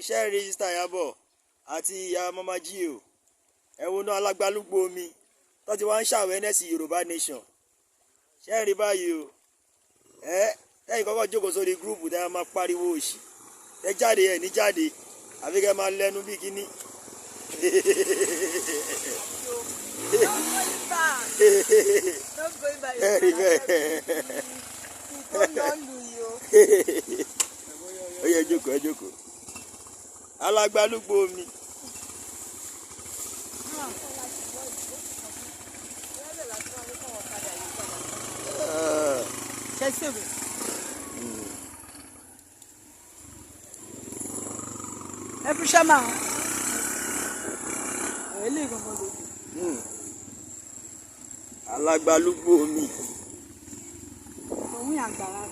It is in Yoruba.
ṣẹ́ẹ̀rì Ìsítàyàbọ̀ àti ìyá mama jí o ẹ̀wọ̀n náà alágbálúgbò omi tó ti wá ń ṣàwẹ́nẹ́sì Yorùbá nation ṣẹ́ẹ̀rì báyìí o ẹ̀yìn kọ́kọ́ jókòó sórí gúrúùpù tẹ́ máa pariwo òṣì ẹ jáde ẹ̀ ní jáde àfi kẹ́ máa lẹ́nu bí kíní. ẹ̀rí bẹ́ẹ̀. ó yẹ jókòó ẹ jókòó alágbálúgbò omi. ẹ fi ṣẹ́ máa alágbálúgbò omi. òun yàn gbàrà.